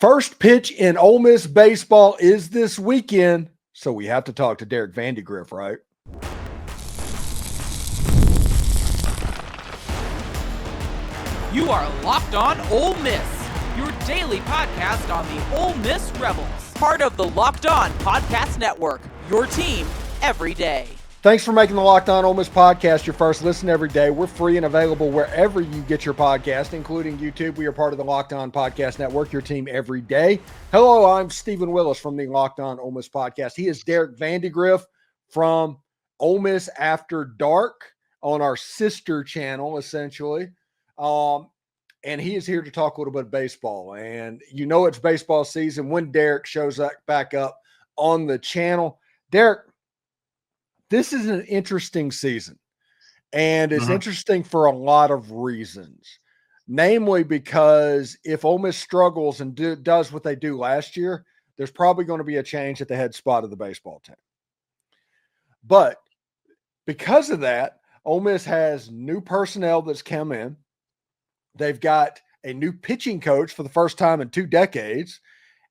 First pitch in Ole Miss baseball is this weekend, so we have to talk to Derek Vandygriff, right? You are Locked On Ole Miss, your daily podcast on the Ole Miss Rebels. Part of the Locked On Podcast Network, your team every day. Thanks for making the Locked On Ole Miss podcast your first listen every day. We're free and available wherever you get your podcast, including YouTube. We are part of the Locked On Podcast Network, your team every day. Hello, I'm Steven Willis from the Locked On Ole Miss podcast. He is Derek Vandygriff from Ole Miss After Dark on our sister channel, essentially. And he is here to talk a little bit of baseball. And you know it's baseball season when Derek shows up back up on the channel. Derek, this is an interesting season, and it's interesting for a lot of reasons, namely because if Ole Miss struggles and does what they do last year, there's probably going to be a change at the head spot of the baseball team. But because of that, Ole Miss has new personnel that's come in. They've got a new pitching coach for the first time in 2 decades,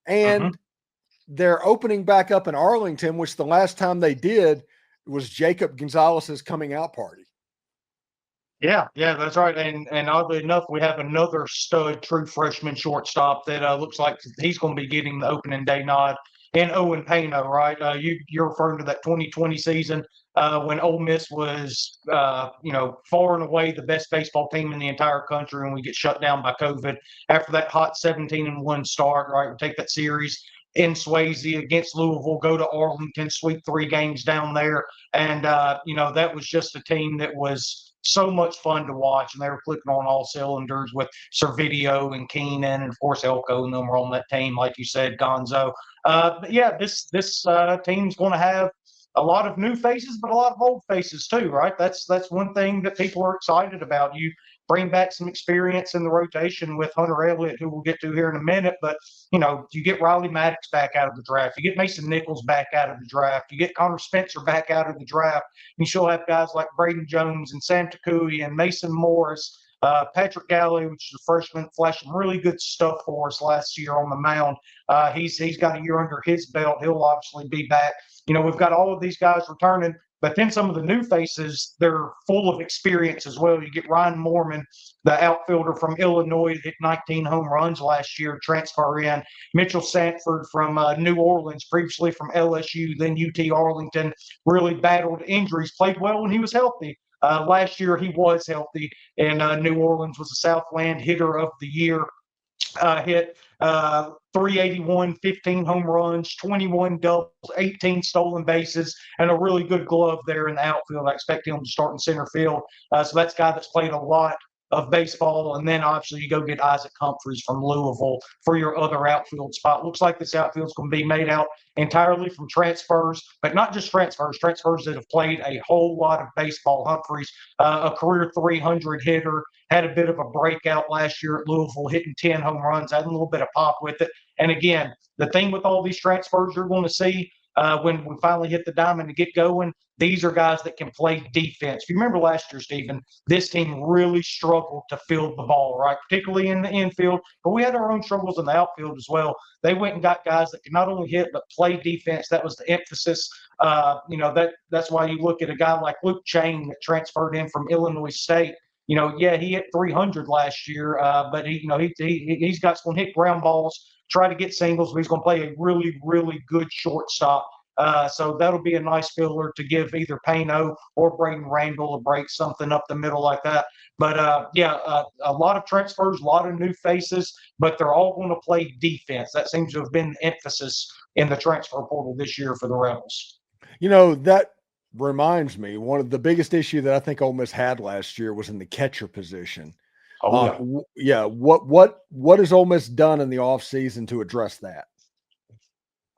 and they're opening back up in Arlington, which the last time they did was Jacob Gonzalez's coming out party. Yeah, that's right. And oddly enough, we have another stud true freshman shortstop that looks like he's going to be getting the opening day nod. And Owen Pano, right? You're referring to that 2020 season when Ole Miss was, far and away the best baseball team in the entire country, and we get shut down by COVID after that hot 17-1 start. Right, we take that series in Swayze against Louisville, go to Arlington, sweep 3 games down there. And, that was just a team that was so much fun to watch. And they were clicking on all cylinders with Servideo and Keenan. And, of course, Elko and them were on that team, like you said, Gonzo. This team's going to have a lot of new faces, but a lot of old faces too, right? That's one thing that people are excited about. You bring back some experience in the rotation with Hunter Elliott, who we'll get to here in a minute. But, you get Riley Maddox back out of the draft. You get Mason Nichols back out of the draft. You get Connor Spencer back out of the draft. You still have guys like Braden Jones and Sam Takui and Mason Morris, Patrick Galley, which is a freshman, flashed some really good stuff for us last year on the mound. He's got a year under his belt. He'll obviously be back. We've got all of these guys returning. But then some of the new faces, they're full of experience as well. You get Ryan Moerman, the outfielder from Illinois, hit 19 home runs last year, transfer in. Mitchell Sanford from New Orleans, previously from LSU, then UT Arlington, really battled injuries, played well when he was healthy. Last year he was healthy, and New Orleans was the Southland Hitter of the Year. Hit 381, 15 home runs, 21 doubles, 18 stolen bases, and a really good glove there in the outfield. I expect him to start in center field. So that's a guy that's played a lot of baseball. And then obviously you go get Isaac Humphrey from Louisville for your other outfield spot. Looks like this outfield's going to be made out entirely from transfers, but not just transfers that have played a whole lot of baseball. Humphrey's a career 300 hitter, had a bit of a breakout last year at Louisville, hitting 10 home runs, had a little bit of pop with it. And again, the thing with all these transfers you're going to see when we finally hit the diamond to get going, these are guys that can play defense. If you remember last year, Stephen, this team really struggled to field the ball, right? Particularly in the infield, but we had our own struggles in the outfield as well. They went and got guys that could not only hit, but play defense. That was the emphasis. That's why you look at a guy like Luke Chain that transferred in from Illinois State. He hit 300 last year, but he's got some hit ground balls, try to get singles, but he's going to play a really, really good shortstop. So that'll be a nice filler to give either Pano or Braden Randall a break, something up the middle like that. But a lot of transfers, a lot of new faces, but they're all going to play defense. That seems to have been the emphasis in the transfer portal this year for the Rebels. That reminds me, one of the biggest issue that I think Ole Miss had last year was in the catcher position. What has Ole Miss done in the offseason to address that?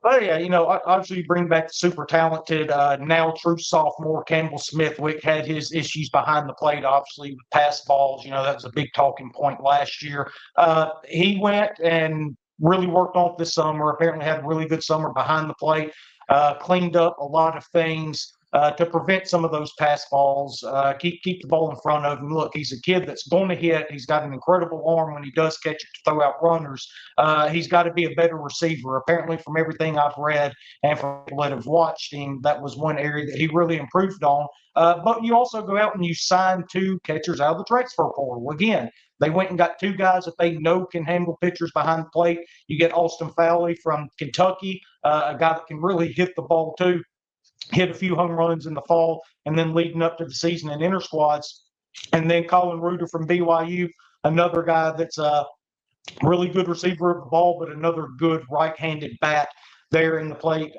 Obviously you bring back the super talented, now true sophomore Campbell Smithwick, had his issues behind the plate, obviously with pass balls. That was a big talking point last year. He went and really worked on it this summer, apparently had a really good summer behind the plate, cleaned up a lot of things. to prevent some of those pass balls, keep the ball in front of him. Look, he's a kid that's going to hit. He's got an incredible arm when he does catch it to throw out runners. He's got to be a better receiver. Apparently, from everything I've read and from people that have watched him, that was one area that he really improved on. But you also go out and you sign 2 catchers out of the transfer portal. Again, they went and got 2 guys that they know can handle pitchers behind the plate. You get Austin Fowley from Kentucky, a guy that can really hit the ball too, hit a few home runs in the fall, and then leading up to the season in inter squads. And then Colin Reuter from BYU, another guy that's a really good receiver of the ball, but another good right-handed bat there in the plate.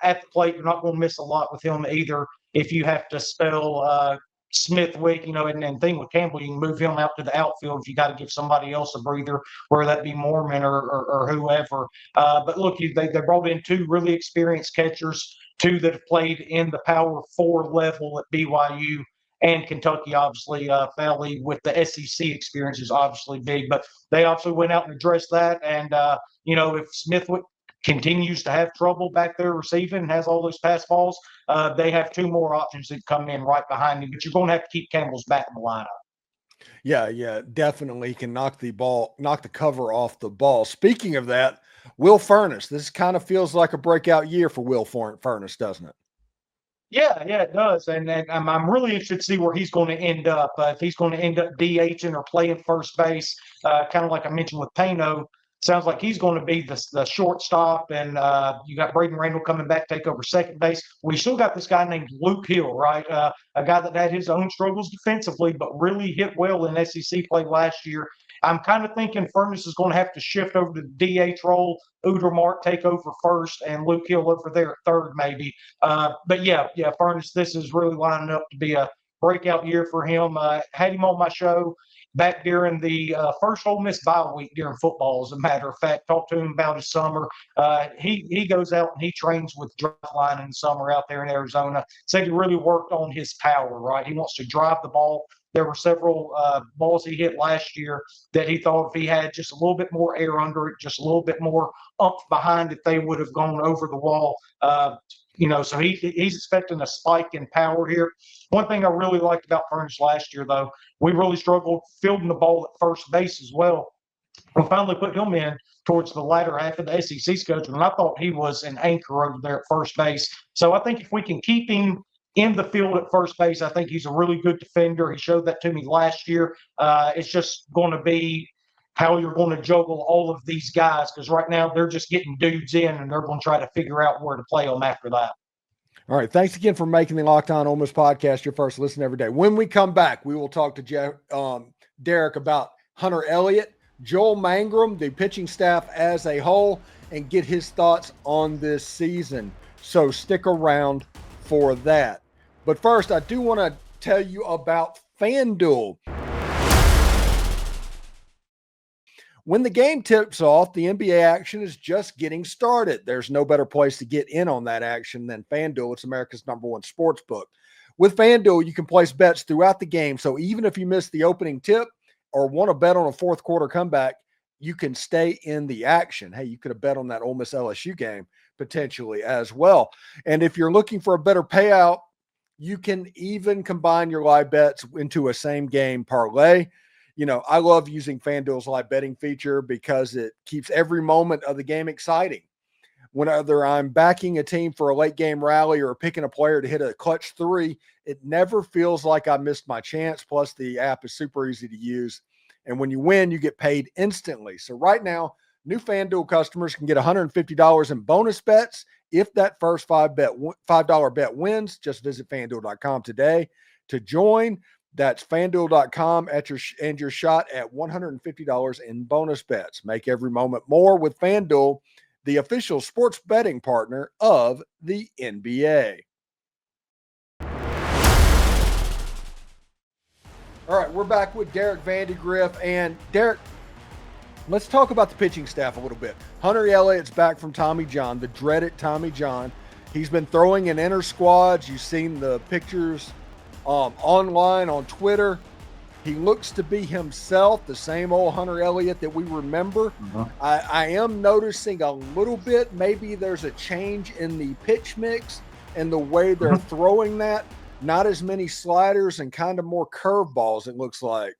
At the plate, you're not going to miss a lot with him either. If you have to spell Smithwick, and thing with Campbell, you can move him out to the outfield if you got to give somebody else a breather, whether that be Moerman or whoever. But look, they brought in 2 really experienced catchers, 2 that have played in the Power 4 level at BYU and Kentucky. Obviously, Fowley with the SEC experience is obviously big, but they obviously went out and addressed that. And if Smithwick continues to have trouble back there receiving and has all those pass balls, they have 2 more options that come in right behind him. But you're going to have to keep Campbell's bat in the lineup. Yeah, definitely. He can knock the cover off the ball. Speaking of that, Will Furniss. This kind of feels like a breakout year for Will Furniss, doesn't it? Yeah, it does. And I'm really interested to see where he's going to end up. If he's going to end up DHing or playing first base, kind of like I mentioned with Pano. Sounds like he's going to be the shortstop, and you got Braden Randall coming back to take over second base. We still got this guy named Luke Hill, right? A guy that had his own struggles defensively, but really hit well in SEC play last year. I'm kind of thinking Furniss is going to have to shift over to the DH role, Udermark take over first, and Luke Hill over there at third maybe. But yeah, Furniss, this is really lining up to be a breakout year for him. Had him on my show back during the first Ole Miss bye week during football, as a matter of fact. Talked to him about his summer. He goes out and he trains with Driveline in the summer out there in Arizona. Said he really worked on his power, right? He wants to drive the ball. There were several balls he hit last year that he thought if he had just a little bit more air under it, just a little bit more umph behind it, they would have gone over the wall. So he's expecting a spike in power here. One thing I really liked about Furniss last year, though, we really struggled fielding the ball at first base as well. We finally put him in towards the latter half of the SEC schedule, and I thought he was an anchor over there at first base. So I think if we can keep him in the field at first base, I think he's a really good defender. He showed that to me last year. It's just going to be how you're going to juggle all of these guys, because right now they're just getting dudes in, and they're going to try to figure out where to play them after that. All right. Thanks again for making the Locked On Ole Miss podcast your first listen every day. When we come back, we will talk to Derek about Hunter Elliott, Joel Mangram, the pitching staff as a whole, and get his thoughts on this season. So stick around for that. But first, I do want to tell you about FanDuel. When the game tips off, the NBA action is just getting started. There's no better place to get in on that action than FanDuel. It's America's #1 sports book. With FanDuel, you can place bets throughout the game. So even if you miss the opening tip or want to bet on a fourth quarter comeback, you can stay in the action. Hey, you could have bet on that Ole Miss LSU game potentially as well. And if you're looking for a better payout, you can even combine your live bets into a same game parlay. I love using FanDuel's live betting feature because it keeps every moment of the game exciting. Whenever I'm backing a team for a late game rally or picking a player to hit a clutch 3, it never feels like I missed my chance. Plus, the app is super easy to use. And when you win, you get paid instantly. So right now, new FanDuel customers can get $150 in bonus bets if that first $5 bet wins. Just visit FanDuel.com today to join. That's FanDuel.com and your shot at $150 in bonus bets. Make every moment more with FanDuel, the official sports betting partner of the NBA. All right, we're back with Derek Vandygriff. And Derek, let's talk about the pitching staff a little bit. Hunter Elliott's back from Tommy John, the dreaded Tommy John. He's been throwing in inter squads. You've seen the pictures online on Twitter. He looks to be himself, the same old Hunter Elliott that we remember. I am noticing a little bit, maybe there's a change in the pitch mix. and the way they're throwing that, not as many sliders and kind of more curveballs, it looks like.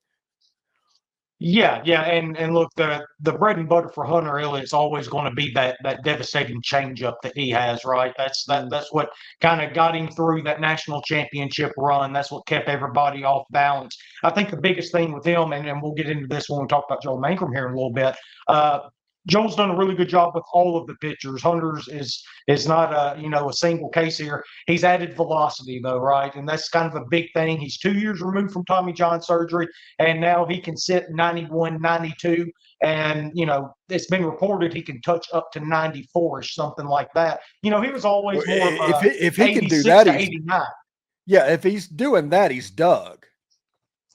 Yeah, yeah, and look, the bread and butter for Hunter Elliott is always going to be that devastating changeup that he has, right? That's what kind of got him through that national championship run. That's what kept everybody off balance. I think the biggest thing with him, and we'll get into this when we talk about Joel Mangram here in a little bit. Joel's done a really good job with all of the pitchers. Hunter's is not a single case here. He's added velocity though, right? And that's kind of a big thing. He's 2 years removed from Tommy John surgery, and now he can sit 91, 92, and it's been reported he can touch up to 94ish, something like that. He was always more of if he can do that, 89. Yeah, if he's doing that, he's Doug.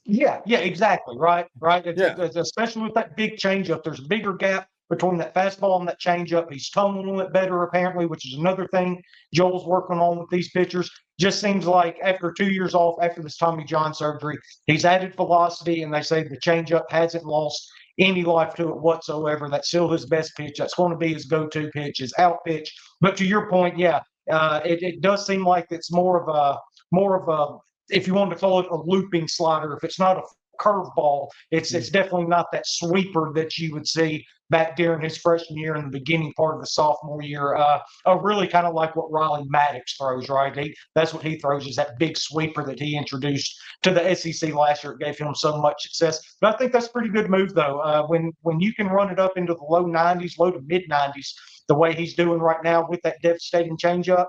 Yeah, exactly. Right. Yeah. Especially with that big changeup, there's a bigger gap between that fastball and that changeup. He's tumbling it better, apparently, which is another thing Joel's working on with these pitchers. Just seems like after 2 years off, after this Tommy John surgery, he's added velocity, and they say the changeup hasn't lost any life to it whatsoever. That's still his best pitch. That's going to be his go-to pitch, his out pitch. But to your point, it does seem like it's more of a, if you want to call it a looping slider, if it's not a curveball, it's definitely not that sweeper that you would see back during his freshman year and the beginning part of the sophomore year. Really kind of like what Riley Maddox throws, right? That's what he throws, is that big sweeper that he introduced to the SEC last year. It gave him so much success. But I think that's a pretty good move, though. When you can run it up into the low 90s, low to mid 90s, the way he's doing right now with that devastating changeup,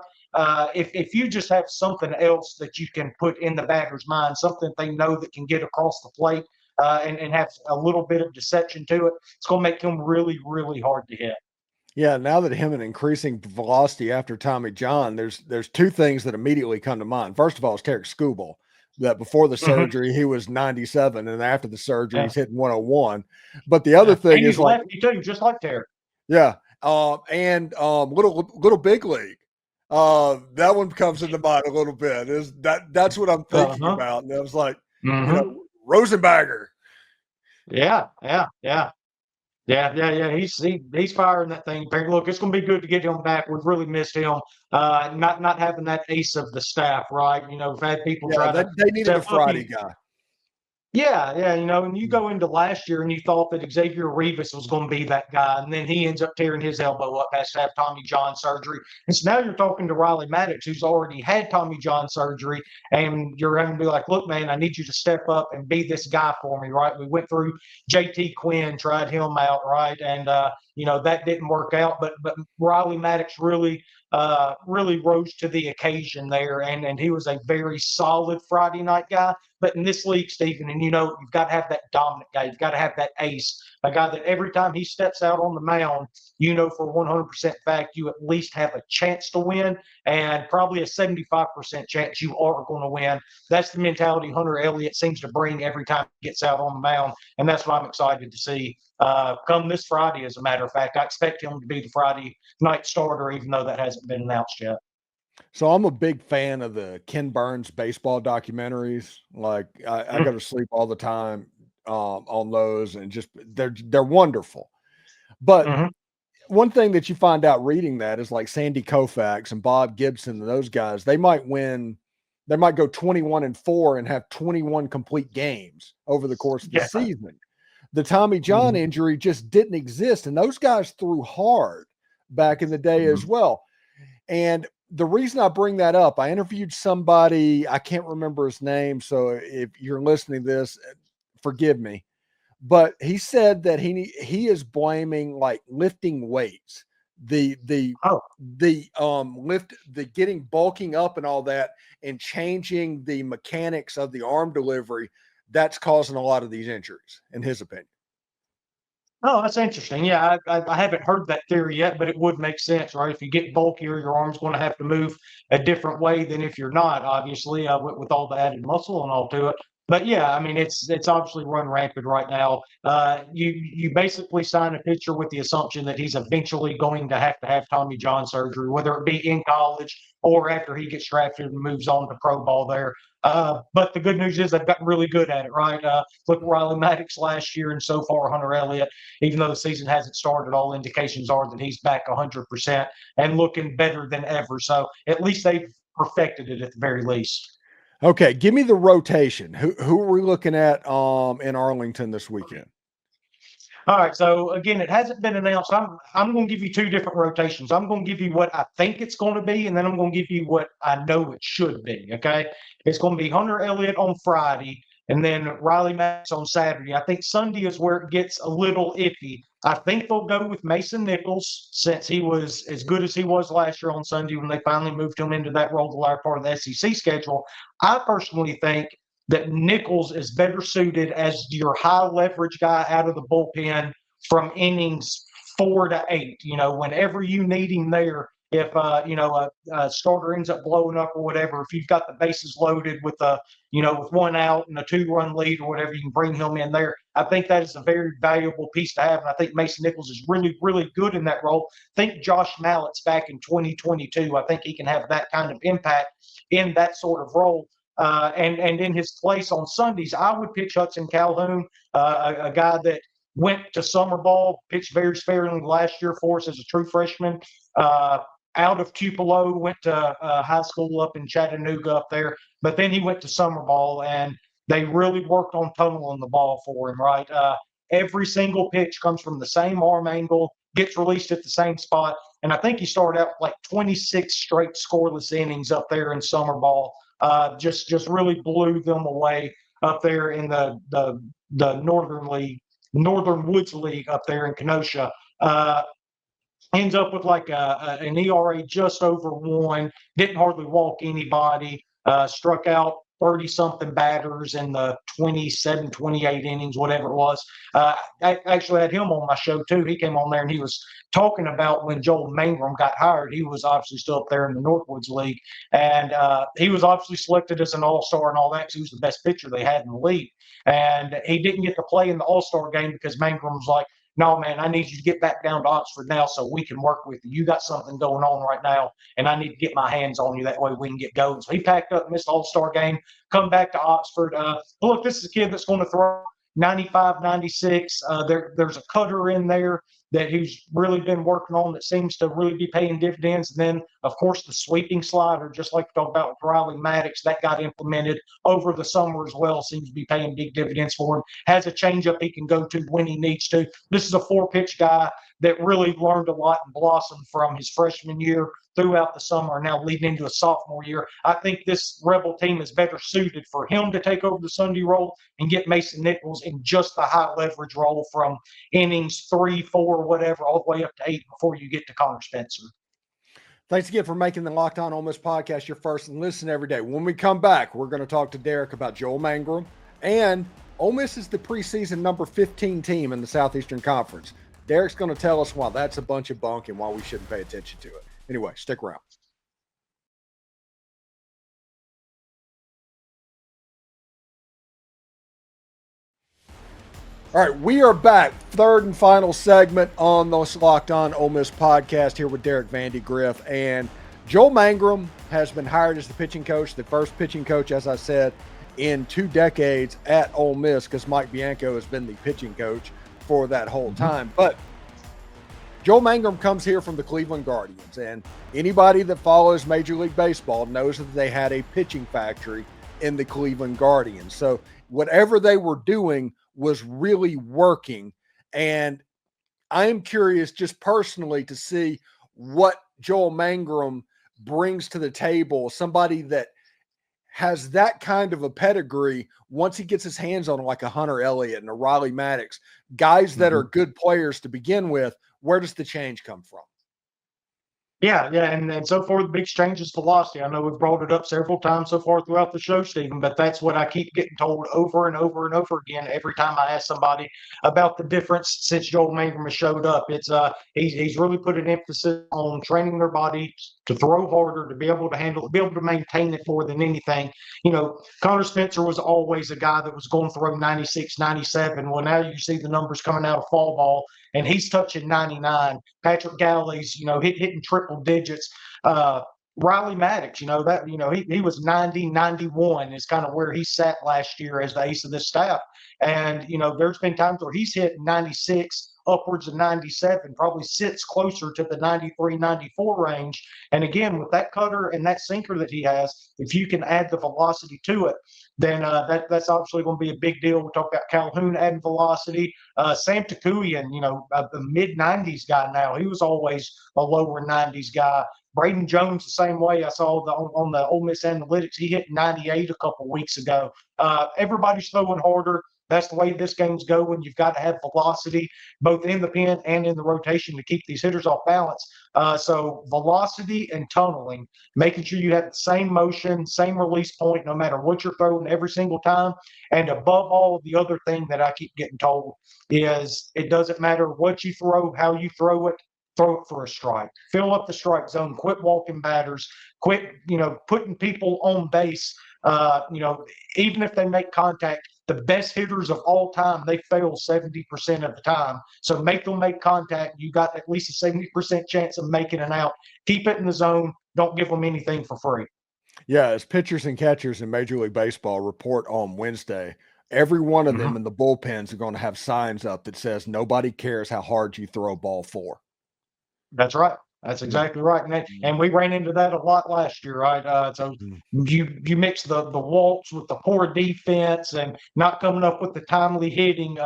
if you just have something else that you can put in the batter's mind, something they know that can get across the plate and have a little bit of deception to it, it's going to make him really, really hard to hit. Yeah, now that him and increasing velocity after Tommy John, there's two things that immediately come to mind. First of all, is Tarek Skubal, that before the surgery he was 97, and after the surgery he's hitting 101. But the other thing is like lefty too, just like Tarek. Yeah, and little big league. That one comes into mind a little bit. That's what I'm thinking about. And I was like, Rosenbagger. Yeah. He's firing that thing. Look, it's going to be good to get him back. We've really missed him. Not having that ace of the staff, right? We've had people try to. They needed a Friday guy. Yeah, and you go into last year and you thought that Xavier Rivas was going to be that guy, and then he ends up tearing his elbow up, has to have Tommy John surgery. And so now you're talking to Riley Maddox, who's already had Tommy John surgery, and you're having to be like, look, man, I need you to step up and be this guy for me, right? We went through JT Quinn, tried him out, right? And, that didn't work out, but Riley Maddox really rose to the occasion there, and he was a very solid Friday night guy. But in this league, Stephen, and you've got to have that dominant guy. You've got to have that ace, a guy that every time he steps out on the mound, for 100% fact, you at least have a chance to win, and probably a 75% chance you are going to win. That's the mentality Hunter Elliott seems to bring every time he gets out on the mound, and that's what I'm excited to see come this Friday, as a matter of fact. I expect him to be the Friday night starter, even though that hasn't been announced yet. So I'm a big fan of the Ken Burns baseball documentaries. Like I go to sleep all the time on those, and just they're wonderful. But one thing that you find out reading that is like Sandy Koufax and Bob Gibson and those guys, they might win. They might go 21-4 and have 21 complete games over the course of the season. The Tommy John injury just didn't exist, and those guys threw hard back in the day as well. And the reason I bring that up, I interviewed somebody, I can't remember his name, so if you're listening to this, forgive me. But he said that he is blaming like lifting weights, the getting bulking up and all that, and changing the mechanics of the arm delivery. That's causing a lot of these injuries, in his opinion. Oh, that's interesting. Yeah, I haven't heard that theory yet, but it would make sense, right? If you get bulkier, your arm's going to have to move a different way than if you're not, obviously, with all the added muscle and all to it. But yeah, I mean, it's obviously run rampant right now. You basically sign a pitcher with the assumption that he's eventually going to have Tommy John surgery, whether it be in college or after he gets drafted and moves on to pro ball there. But the good news is they've gotten really good at it, right? Look at Riley Maddox last year, and so far Hunter Elliott, even though the season hasn't started, all indications are that he's back 100% and looking better than ever. So at least they've perfected it at the very least. Okay, give me the rotation. Who are we looking at in Arlington this weekend? All right. So again, it hasn't been announced. I'm going to give you two different rotations. I'm going to give you what I think it's going to be, and then I'm going to give you what I know it should be. Okay. It's going to be Hunter Elliott on Friday, and then Riley Maddox on Saturday. I think Sunday is where it gets a little iffy. I think they'll go with Mason Nichols since he was as good as he was last year on Sunday when they finally moved him into that role the latter part of the SEC schedule. I personally think that Nichols is better suited as your high leverage guy out of the bullpen from innings 4 to 8. Whenever you need him there, if a starter ends up blowing up or whatever, if you've got the bases loaded with with one out and a 2-run lead or whatever, you can bring him in there. I think that is a very valuable piece to have, and I think Mason Nichols is really, really good in that role. Think Josh Mallett's back in 2022. I think he can have that kind of impact in that sort of role. And in his place on Sundays, I would pitch Hudson Calhoun, a guy that went to summer ball, pitched very sparingly last year for us as a true freshman. Out of Tupelo, went to high school up in Chattanooga up there, but then he went to summer ball, and they really worked on tunneling the ball for him, right? Every single pitch comes from the same arm angle, gets released at the same spot, and I think he started out like 26 straight scoreless innings up there in summer ball. Just really blew them away up there in the Northern Woods League up there in Kenosha. Ends up with like an ERA just over 1, didn't hardly walk anybody, struck out 30-something batters in the 27, 28 innings, whatever it was. I actually had him on my show, too. He came on there, and he was talking about when Joel Mangram got hired. He was obviously still up there in the Northwoods League, and he was obviously selected as an all-star and all that because he was the best pitcher they had in the league. And he didn't get to play in the all-star game because Mangrum was like, no, man, I need you to get back down to Oxford now so we can work with you. You got something going on right now, and I need to get my hands on you. That way we can get going. So he packed up, missed the All-Star game, come back to Oxford. Look, this is a kid that's going to throw 95, 96. There's a cutter in there that he's really been working on that seems to really be paying dividends. And then, of course, the sweeping slider, just like we talked about with Riley Maddox, that got implemented over the summer as well, seems to be paying big dividends for him. Has a changeup he can go to when he needs to. This is a 4-pitch guy that really learned a lot and blossomed from his freshman year throughout the summer, now leading into a sophomore year. I think this Rebel team is better suited for him to take over the Sunday role and get Mason Nichols in just the high leverage role from innings 3, 4, whatever, all the way up to 8 before you get to Connor Spencer. Thanks again for making the Locked On Ole Miss podcast your first and listen every day. When we come back, we're going to talk to Derek about Joel Mangram, and Ole Miss is the preseason number 15 team in the Southeastern Conference. Derek's going to tell us why that's a bunch of bunk and why we shouldn't pay attention to it. Anyway, stick around. All right, we are back. Third and final segment on this Locked On Ole Miss podcast here with Derek Vandygriff. And Joel Mangram has been hired as the pitching coach, the first pitching coach, as I said, in 2 decades at Ole Miss, because Mike Bianco has been the pitching coach for that whole time. But Joel Mangram comes here from the Cleveland Guardians, and anybody that follows Major League Baseball knows that they had a pitching factory in the Cleveland Guardians. So whatever they were doing was really working, and I am curious just personally to see what Joel Mangram brings to the table, somebody that has that kind of a pedigree once he gets his hands on like a Hunter Elliott and a Riley Maddox, guys that are good players to begin with. Where does the change come from? Yeah, yeah, and so far the big change is velocity. I know we've brought it up several times so far throughout the show, Stephen, but that's what I keep getting told over and over and over again every time I ask somebody about the difference since Joel Mangram has showed up. It's he's really put an emphasis on training their body to throw harder, to be able to handle, be able to maintain it more than anything. You know, Connor Spencer was always a guy that was going to throw 96, 97. Well, now you see the numbers coming out of fall ball, and he's touching 99. Patrick Galley's, hitting triple digits. Riley Maddox, he was 90, 91 is kind of where he sat last year as the ace of this staff. And, there's been times where he's hit 96, upwards of 97, probably sits closer to the 93, 94 range. And again, with that cutter and that sinker that he has, if you can add the velocity to it, then that's obviously going to be a big deal. We talk about Calhoun adding velocity. Sam Takuyan, a mid 90s guy now. He was always a lower 90s guy. Braden Jones the same way. I saw on the Ole Miss analytics, he hit 98 a couple weeks ago. Everybody's throwing harder. That's the way this game's going. You've got to have velocity both in the pen and in the rotation to keep these hitters off balance. So velocity and tunneling, making sure you have the same motion, same release point, no matter what you're throwing every single time. And above all, the other thing that I keep getting told is it doesn't matter what you throw, how you throw it for a strike. Fill up the strike zone. Quit walking batters. Quit, putting people on base. Even if they make contact, the best hitters of all time, they fail 70% of the time. So make them make contact. You got at least a 70% chance of making an out. Keep it in the zone. Don't give them anything for free. Yeah, as pitchers and catchers in Major League Baseball report on Wednesday, every one of them in the bullpens are going to have signs up that says nobody cares how hard you throw a ball for. That's right. That's exactly right. And we ran into that a lot last year, right? So you mix the walks with the poor defense and not coming up with the timely hitting.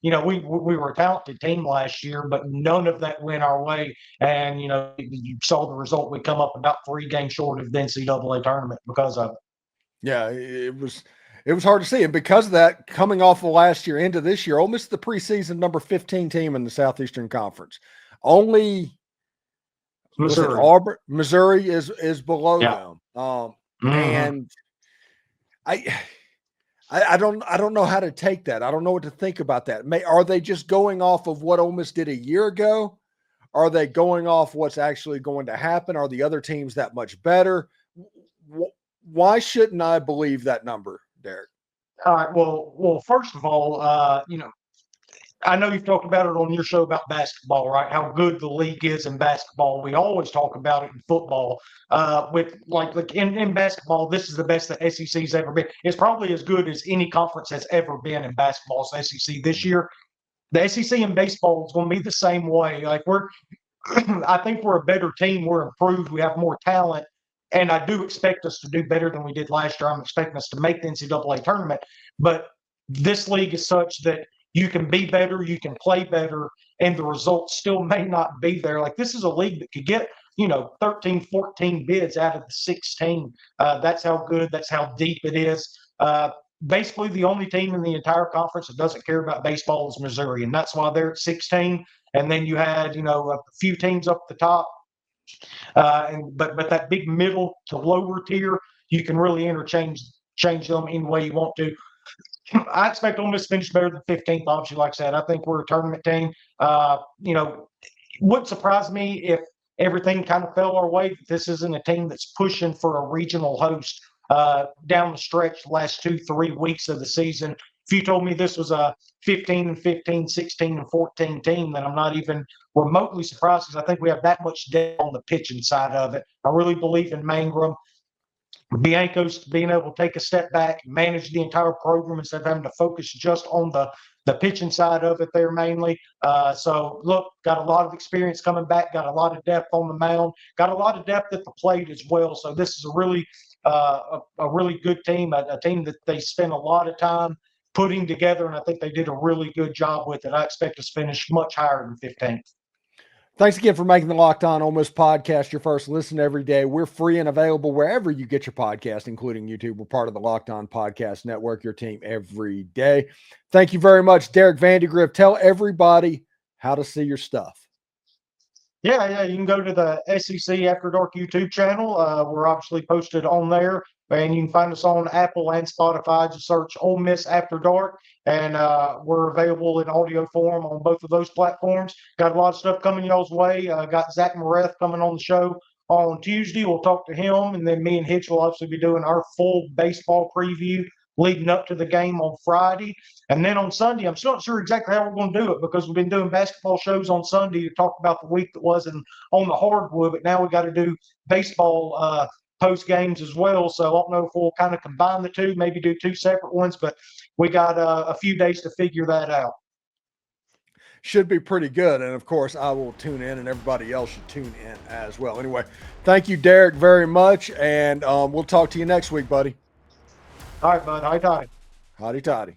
We were a talented team last year, but none of that went our way. And, you saw the result. We come up about 3 games short of the NCAA tournament because of it. Yeah, it was hard to see. And because of that, coming off of last year into this year, Ole Miss is the preseason number 15 team in the Southeastern Conference. Only Missouri is below them. And I don't know how to take that. I don't know what to think about that. Are they just going off of what Ole Miss did a year ago? Are they going off what's actually going to happen? Are the other teams that much better? Why shouldn't I believe that number, Derek? All right. Well, first of all, I know you've talked about it on your show about basketball, right? How good the league is in basketball. We always talk about it in football. With like in basketball, this is the best the SEC's ever been. It's probably as good as any conference has ever been in basketball. So SEC this year, the SEC in baseball is going to be the same way. Like I think we're a better team. We're improved. We have more talent. And I do expect us to do better than we did last year. I'm expecting us to make the NCAA tournament. But this league is such that you can be better, you can play better, and the results still may not be there. Like this is a league that could get, 13, 14 bids out of the 16. That's how good, that's how deep it is. Basically, the only team in the entire conference that doesn't care about baseball is Missouri, and that's why they're at 16. And then you had, a few teams up the top. But that big middle to lower tier, you can really change them any way you want to. I expect Ole Miss to finish better than 15th. Obviously, like I said, I think we're a tournament team. Wouldn't surprise me if everything kind of fell our way. This isn't a team that's pushing for a regional host down the stretch the last 2-3 weeks of the season. If you told me this was a 15-15, 16-14 team, then I'm not even remotely surprised because I think we have that much depth on the pitching side of it. I really believe in Mangrum. Bianco's being able to take a step back, manage the entire program instead of having to focus just on the pitching side of it there mainly. So, look, got a lot of experience coming back, got a lot of depth on the mound, got a lot of depth at the plate as well. So this is a really good team, a team that they spent a lot of time putting together, and I think they did a really good job with it. I expect us to finish much higher than 15th. Thanks again for making the Locked On Ole Miss podcast your first listen every day. We're free and available wherever you get your podcast, including YouTube. We're part of the Locked On Podcast Network, your team every day. Thank you very much, Derek Vandygriff. Tell everybody how to see your stuff. Yeah, you can go to the SEC After Dark YouTube channel. We're obviously posted on there, and you can find us on Apple and Spotify. Just search Ole Miss After Dark, and we're available in audio form on both of those platforms. Got a lot of stuff coming y'all's way. Got Zach Mareth coming on the show on Tuesday. We'll talk to him, and then me and Hitch will obviously be doing our full baseball preview leading up to the game on Friday. And then on Sunday, I'm still not sure exactly how we're going to do it because we've been doing basketball shows on Sunday to talk about the week that was on the hardwood, but now we got to do baseball post games as well. So I don't know if we'll kind of combine the two, maybe do two separate ones, but we got a few days to figure that out. Should be pretty good. And of course, I will tune in, and everybody else should tune in as well. Anyway, thank you, Derek, very much. And we'll talk to you next week, buddy. All right, bud. Howdy toddy. Howdy toddy.